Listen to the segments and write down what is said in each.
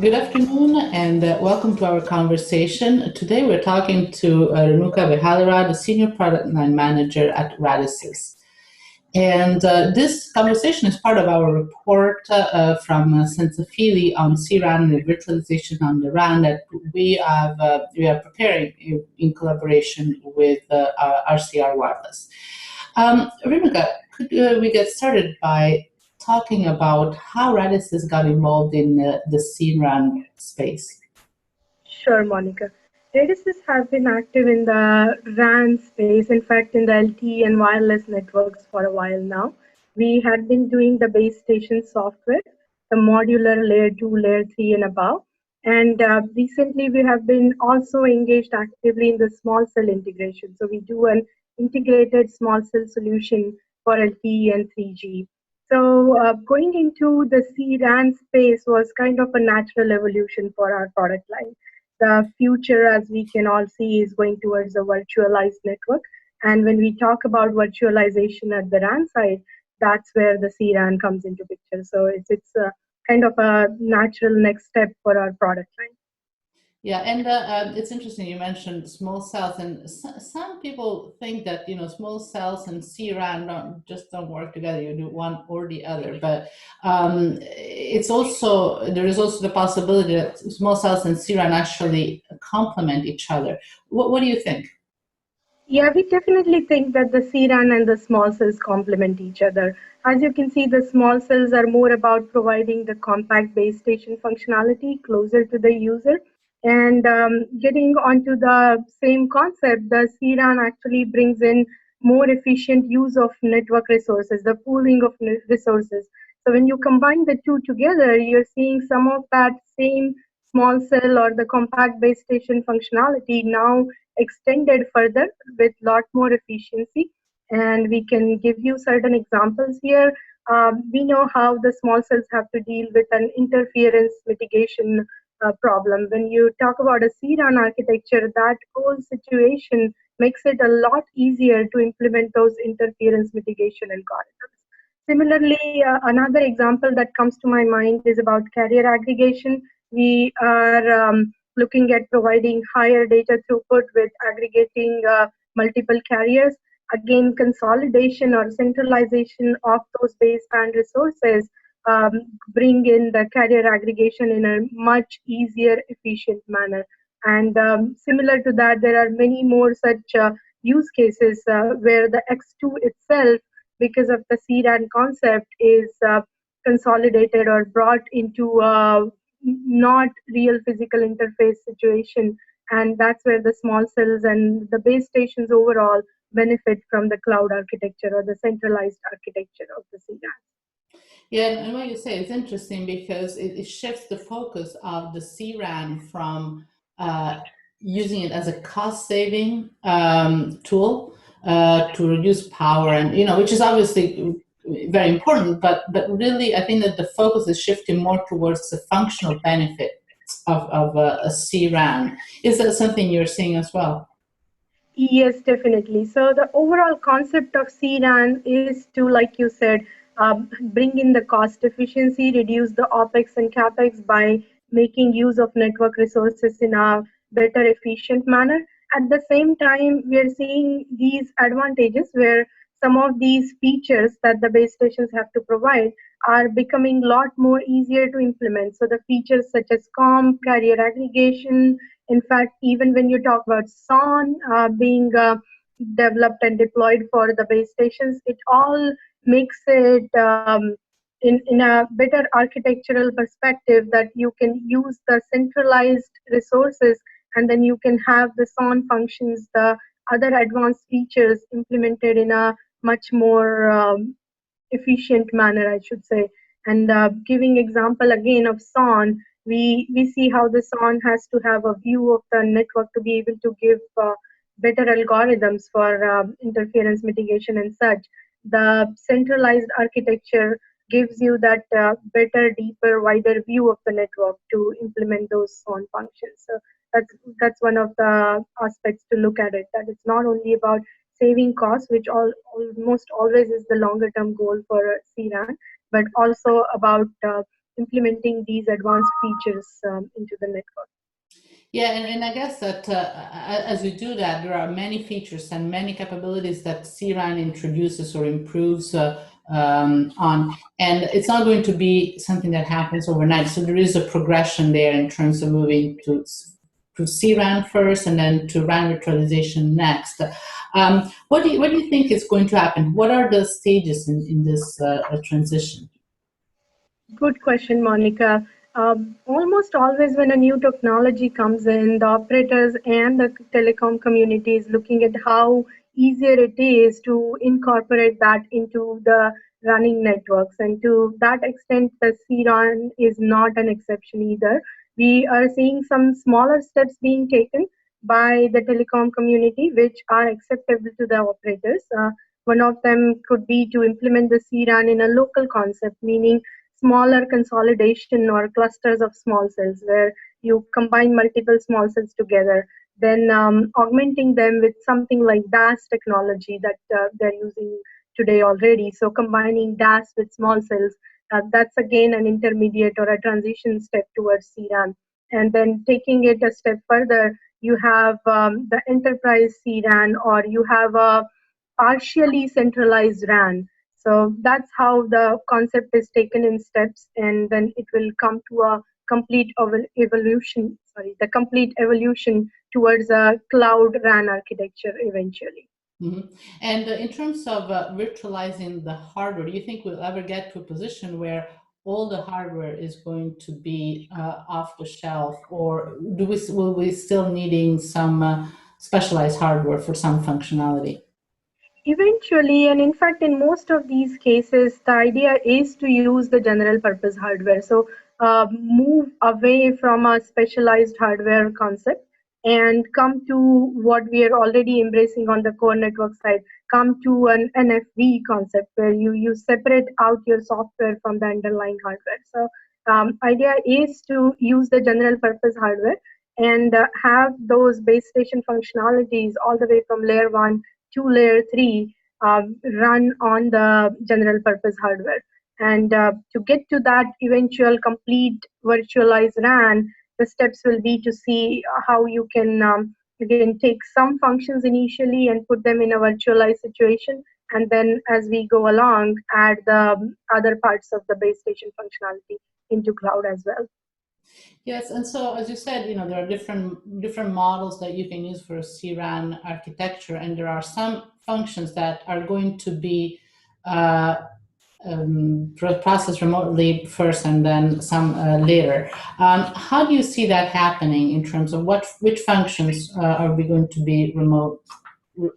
Good afternoon and welcome to our conversation. Today we're talking to Renuka Bhalerao, the Senior Product Line Manager at Radisys. And this conversation is part of our report from Senza Fili on cRAN and virtualization on the RAN that we are preparing in collaboration with RCR Wireless. Renuka, could we get started by talking about how Radisys got involved in the cRAN space? Sure, Monica. Radisys have been active in the RAN space, in fact, in the LTE and wireless networks for a while now. We had been doing the base station software, the modular layer 2, layer 3 and above. And recently we have been also engaged actively in the small cell integration. So we do an integrated small cell solution for LTE and 3G. So going into the cRAN space was kind of a natural evolution for our product line. The future, as we can all see, is going towards a virtualized network. And when we talk about virtualization at the RAN side, that's where the cRAN comes into picture. So it's a kind of a natural next step for our product line. Yeah, and it's interesting you mentioned small cells, and some people think that small cells and cRAN don't work together. You do one or the other, but there is also the possibility that small cells and cRAN actually complement each other. What do you think? Yeah, we definitely think that the cRAN and the small cells complement each other. As you can see, the small cells are more about providing the compact base station functionality closer to the user. And getting onto the same concept, the cRAN actually brings in more efficient use of network resources, the pooling of resources. So when you combine the two together, you're seeing some of that same small cell or the compact base station functionality now extended further with a lot more efficiency. And we can give you certain examples here. We know how the small cells have to deal with an interference mitigation problem. When you talk about a cRAN architecture, that whole situation makes it a lot easier to implement those interference mitigation algorithms. Similarly, another example that comes to my mind is about carrier aggregation. We are looking at providing higher data throughput with aggregating multiple carriers. Again, consolidation or centralization of those baseband resources bring in the carrier aggregation in a much easier, efficient manner. And similar to that, there are many more such use cases where the X2 itself, because of the cRAN concept, is consolidated or brought into not real physical interface situation, and that's where the small cells and the base stations overall benefit from the cloud architecture or the centralized architecture of the cRAN. Yeah, and what you say is interesting because it shifts the focus of the cRAN from using it as a cost-saving tool to reduce power, and which is obviously very important, but really I think that the focus is shifting more towards the functional benefit of a cRAN. Is that something you're seeing as well? Yes, definitely. So the overall concept of cRAN is to, like you said, bring in the cost efficiency, reduce the OPEX and CAPEX by making use of network resources in a better, efficient manner. At the same time, we are seeing these advantages where some of these features that the base stations have to provide are becoming a lot more easier to implement. So the features such as COM, carrier aggregation, in fact, even when you talk about SON being developed and deployed for the base stations, it all makes it in a better architectural perspective that you can use the centralized resources, and then you can have the SON functions, the other advanced features implemented in a much more efficient manner, I should say. And giving example again of SON, we see how the SON has to have a view of the network to be able to give better algorithms for interference mitigation and such. The centralized architecture gives you that better, deeper, wider view of the network to implement those SON functions. So that's one of the aspects to look at it, that it's not only about saving costs, which almost always is the longer term goal for cRAN, but also about implementing these advanced features into the network. Yeah, and I guess that as we do that, there are many features and many capabilities that cRAN introduces or improves on, and it's not going to be something that happens overnight. So there is a progression there in terms of moving to cRAN first, and then to RAN virtualization next. What do you think is going to happen? What are the stages in this transition? Good question, Monica. Almost always when a new technology comes in, the operators and the telecom community is looking at how easier it is to incorporate that into the running networks. And to that extent, the cRAN is not an exception either. We are seeing some smaller steps being taken by the telecom community, which are acceptable to the operators. One of them could be to implement the cRAN in a local concept, meaning smaller consolidation or clusters of small cells where you combine multiple small cells together, then augmenting them with something like DAS technology that they're using today already. So combining DAS with small cells, that's again an intermediate or a transition step towards cRAN. And then taking it a step further, you have the enterprise cRAN, or you have a partially centralized RAN. So that's how the concept is taken in steps, and then it will come to a complete evolution. Sorry, the complete evolution towards a cloud RAN architecture eventually. Mm-hmm. And in terms of virtualizing the hardware, do you think we'll ever get to a position where all the hardware is going to be off the shelf, or will we still needing some specialized hardware for some functionality? Eventually, and in fact, in most of these cases, the idea is to use the general purpose hardware. So, move away from a specialized hardware concept and come to what we are already embracing on the core network side. Come to an NFV concept where you separate out your software from the underlying hardware. So, idea is to use the general purpose hardware and have those base station functionalities all the way from layer 1 to layer 3 run on the general purpose hardware. And to get to that eventual complete virtualized RAN, the steps will be to see how you can again take some functions initially and put them in a virtualized situation, and then as we go along, add the other parts of the base station functionality into cloud as well. Yes, and so as you said, there are different models that you can use for a cRAN architecture, and there are some functions that are going to be uh, processed remotely first, and then some later. How do you see that happening in terms of which functions are we going to be remote?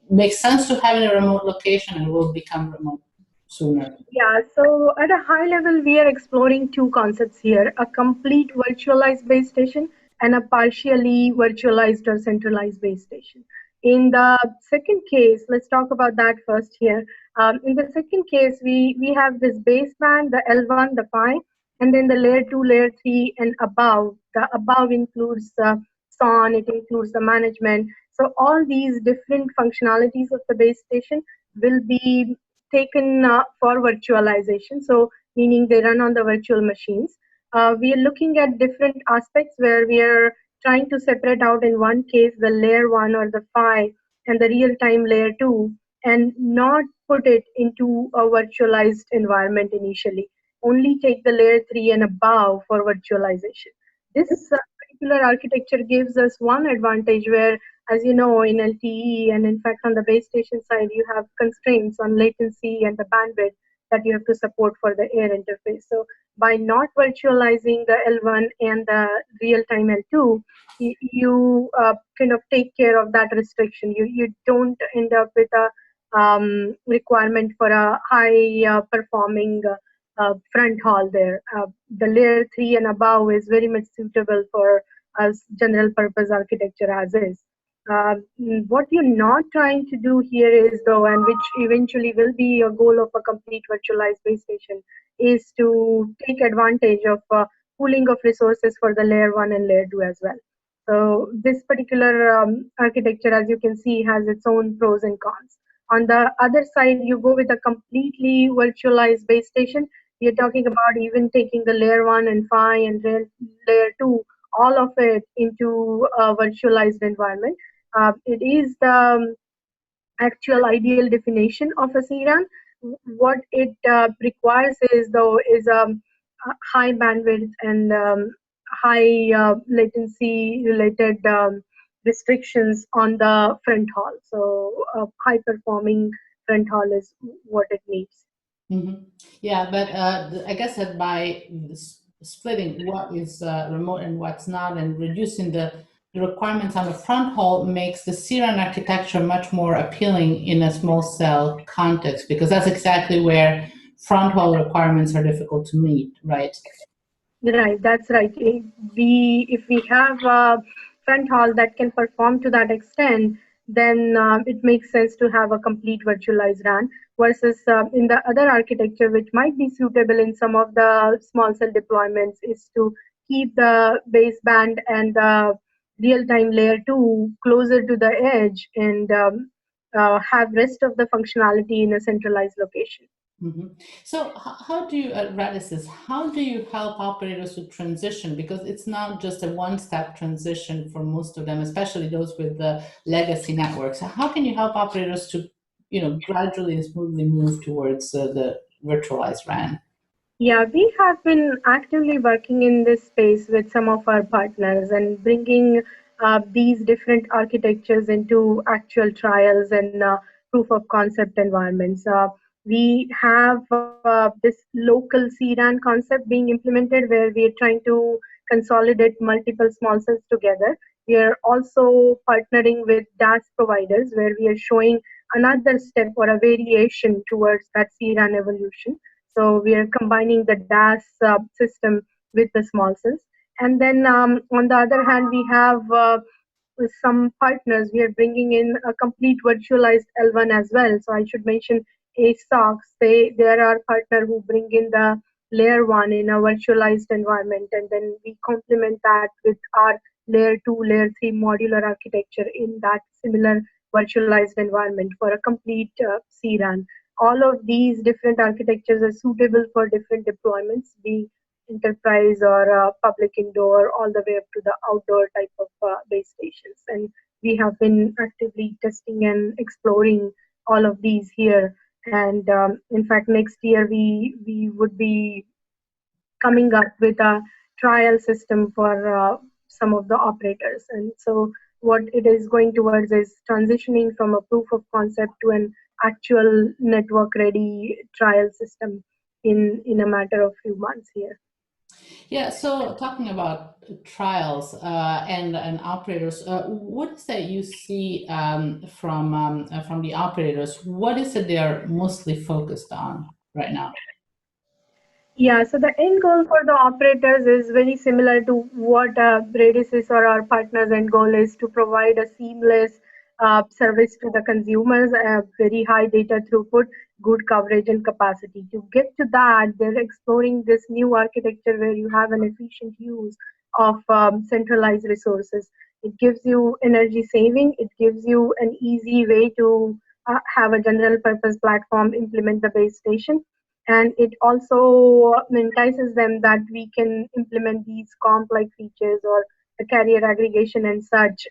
Makes sense to have in a remote location, and will become remote sooner. Yeah, so at a high level, we are exploring two concepts here: a complete virtualized base station and a partially virtualized or centralized base station. In the second case, let's talk about that first here. In the second case, we have this baseband, the L1, the PHY, and then the layer 2, layer 3, and above. The above includes SON, it includes the management. So all these different functionalities of the base station will be taken for virtualization, so meaning they run on the virtual machines. We are looking at different aspects where we are trying to separate out in one case the layer 1 or the PHY and the real-time layer 2, and not put it into a virtualized environment initially. Only take the layer 3 and above for virtualization. This particular architecture gives us one advantage where, as you know, in LTE and in fact on the base station side, you have constraints on latency and the bandwidth that you have to support for the air interface. So by not virtualizing the L1 and the real-time L2, you kind of take care of that restriction. You don't end up with a requirement for a high performing front haul there. The layer 3 and above is very much suitable for us general purpose architecture as is. What you're not trying to do here is, though, and which eventually will be a goal of a complete virtualized base station, is to take advantage of pooling of resources for the layer 1 and layer 2 as well. So this particular architecture, as you can see, has its own pros and cons. On the other side, you go with a completely virtualized base station, We are talking about even taking the layer 1 and 5 and layer 2, all of it into a virtualized environment. It is the actual ideal definition of a cRAN. What it requires is though is high bandwidth and high latency related restrictions on the front haul. So high performing front haul is what it needs. Mm-hmm. Yeah, but I guess that by splitting what is remote and what's not, and reducing the requirements on the front haul, makes the cRAN architecture much more appealing in a small cell context, because that's exactly where front haul requirements are difficult to meet, right? Right, that's right. If we have a front hall that can perform to that extent, then it makes sense to have a complete virtualized RAN versus in the other architecture, which might be suitable in some of the small cell deployments, is to keep the baseband and the real-time layer 2 closer to the edge and have rest of the functionality in a centralized location. Mm-hmm. So how do you, at Radisys, how do you help operators to transition? Because it's not just a one-step transition for most of them, especially those with the legacy networks. How can you help operators to, gradually and smoothly move towards the virtualized RAN? Yeah, we have been actively working in this space with some of our partners and bringing these different architectures into actual trials and proof of concept environments. We have this local cRAN concept being implemented where we are trying to consolidate multiple small cells together. We are also partnering with DAS providers where we are showing another step or a variation towards that cRAN evolution. So we are combining the DAS system with the small cells. And then on the other hand, we have with some partners, we are bringing in a complete virtualized L1 as well. So I should mention ASOX. They're our partner who bring in the layer 1 in a virtualized environment. And then we complement that with our layer 2, layer 3 modular architecture in that similar virtualized environment for a complete cRAN. All of these different architectures are suitable for different deployments, be enterprise or public indoor, all the way up to the outdoor type of base stations. And we have been actively testing and exploring all of these here. And in fact, next year we would be coming up with a trial system for some of the operators. And so what it is going towards is transitioning from a proof of concept to an actual network ready trial system in a matter of few months here. Yeah, so talking about trials and operators, what is that you see from the operators? What is it they're mostly focused on right now? Yeah, so the end goal for the operators is very similar to what Radisys or our partners' end goal is to provide a seamless service to the consumers, very high data throughput, good coverage and capacity. To get to that, they're exploring this new architecture where you have an efficient use of centralized resources. It gives you energy saving, it gives you an easy way to have a general purpose platform, implement the base station, and it also entices them that we can implement these comp like features or the carrier aggregation and such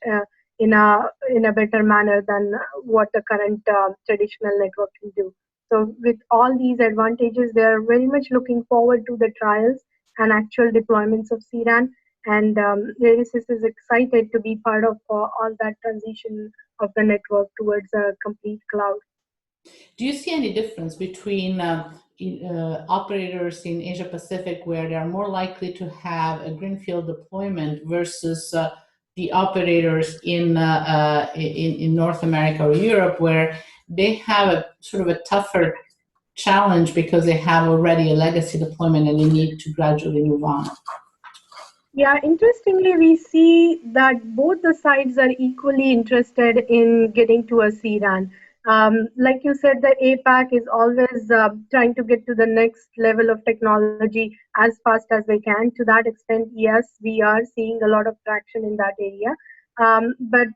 in a better manner than what the current traditional network can do. So with all these advantages, they are very much looking forward to the trials and actual deployments of cRAN. And Radisys is excited to be part of all that transition of the network towards a complete cloud. Do you see any difference between operators in Asia Pacific, where they are more likely to have a greenfield deployment, versus the operators in North America or Europe, where they have a sort of a tougher challenge because they have already a legacy deployment and they need to gradually move on? Yeah, interestingly, we see that both the sides are equally interested in getting to a CRAN. Like you said, the APAC is always trying to get to the next level of technology as fast as they can. To that extent, yes, we are seeing a lot of traction in that area. But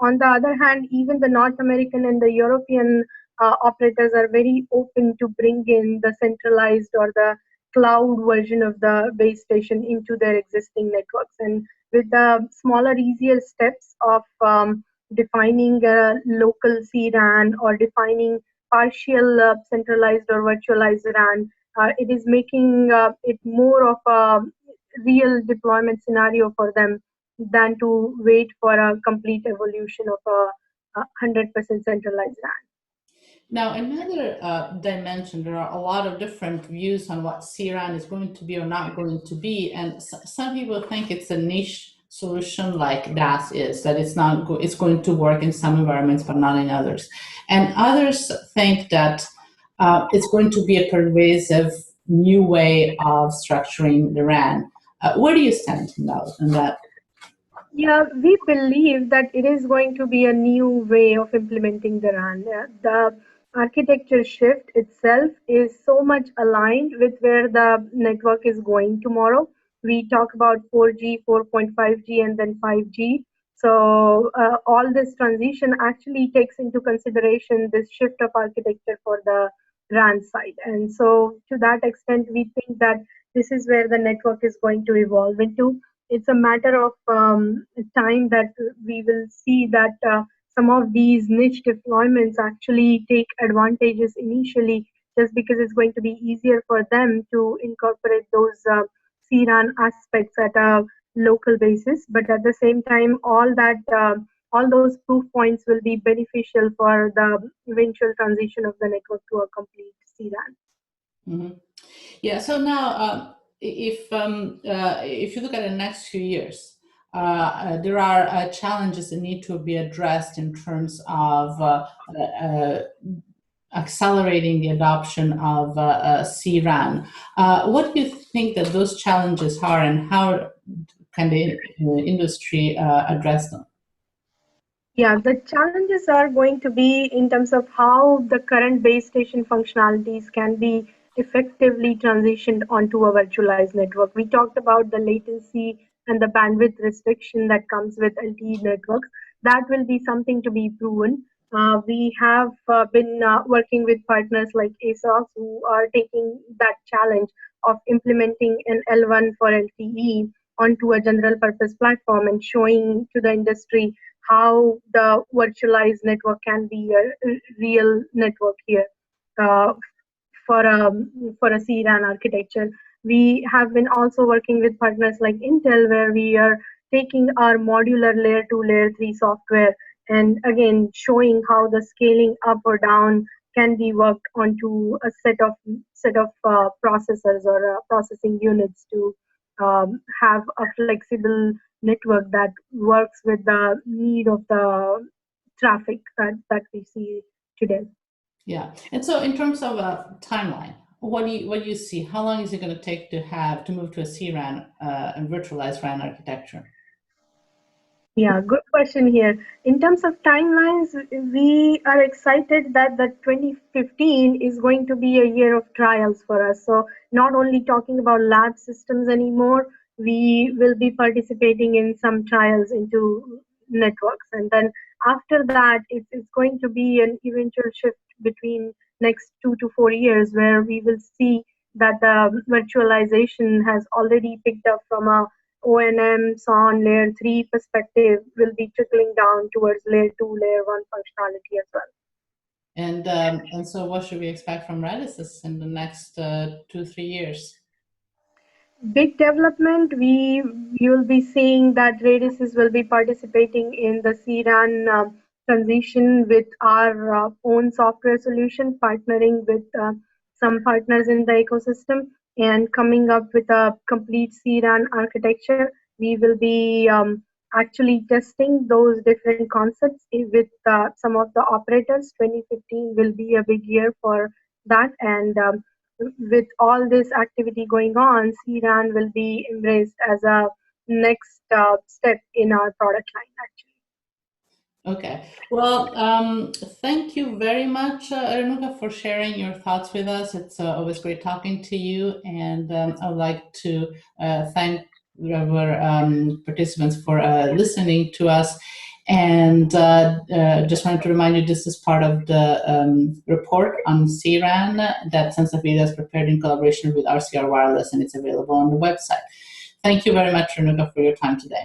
on the other hand, even the North American and the European operators are very open to bring in the centralized or the cloud version of the base station into their existing networks. And with the smaller, easier steps of defining a local cRAN or defining partial centralized or virtualized RAN, it is making it more of a real deployment scenario for them than to wait for a complete evolution of a 100% centralized RAN. Now, another dimension, there are a lot of different views on what cRAN is going to be or not going to be, and some people think it's a niche solution like DAS is, that it's going to work in some environments but not in others. And others think that it's going to be a pervasive new way of structuring the RAN. Where do you stand in that? Yeah, we believe that it is going to be a new way of implementing the RAN. The architecture shift itself is so much aligned with where the network is going tomorrow. We talk about 4G, 4.5G, and then 5G. So all this transition actually takes into consideration this shift of architecture for the RAN side. And so to that extent, we think that this is where the network is going to evolve into. It's a matter of time that we will see that some of these niche deployments actually take advantages initially, just because it's going to be easier for them to incorporate those cRAN aspects at a local basis. But at the same time, all those proof points will be beneficial for the eventual transition of the network to a complete cRAN. Mm-hmm. Yeah. So now, if you look at the next few years, there are challenges that need to be addressed in terms of accelerating the adoption of cRAN. What do you think that those challenges are, and how can the industry address them? Yeah, the challenges are going to be in terms of how the current base station functionalities can be effectively transitioned onto a virtualized network. We talked about the latency and the bandwidth restriction that comes with LTE networks. That will be something to be proven. We have been working with partners like ASOS who are taking that challenge of implementing an L1 for LTE onto a general purpose platform and showing to the industry how the virtualized network can be a real network here uh, for a cRAN architecture. We have been also working with partners like Intel, where we are taking our modular layer 2, layer 3 software and again showing how the scaling up or down can be worked onto a set of processors or processing units to have a flexible network that works with the need of the traffic that we see today. Yeah. And so, in terms of a timeline, what do you see? How long is it going to take to move to a cRAN and virtualized RAN architecture? Yeah, good question here. In terms of timelines, we are excited that the 2015 is going to be a year of trials for us. So not only talking about lab systems anymore, we will be participating in some trials into networks. And then after that, it's going to be an eventual shift between next 2 to 4 years where we will see that the virtualization has already picked up from a O&M, SON, layer 3 perspective will be trickling down towards layer 2, layer 1 functionality as well. And so, what should we expect from Radisys in the next 2-3 years? Big development, you'll be seeing that Radisys will be participating in the cRAN transition with our own software solution, partnering with some partners in the ecosystem and coming up with a complete cRAN architecture. We will be actually testing those different concepts with some of the operators. 2015 will be a big year for that, and with all this activity going on, cRAN will be embraced as a next step in our product line, actually. Okay. Well, thank you very much, Renuka, for sharing your thoughts with us. It's always great talking to you, and I would like to thank our participants for listening to us. And just wanted to remind you, this is part of the report on cRAN that Senza Fili has prepared in collaboration with RCR Wireless, and it's available on the website. Thank you very much, Renuka, for your time today.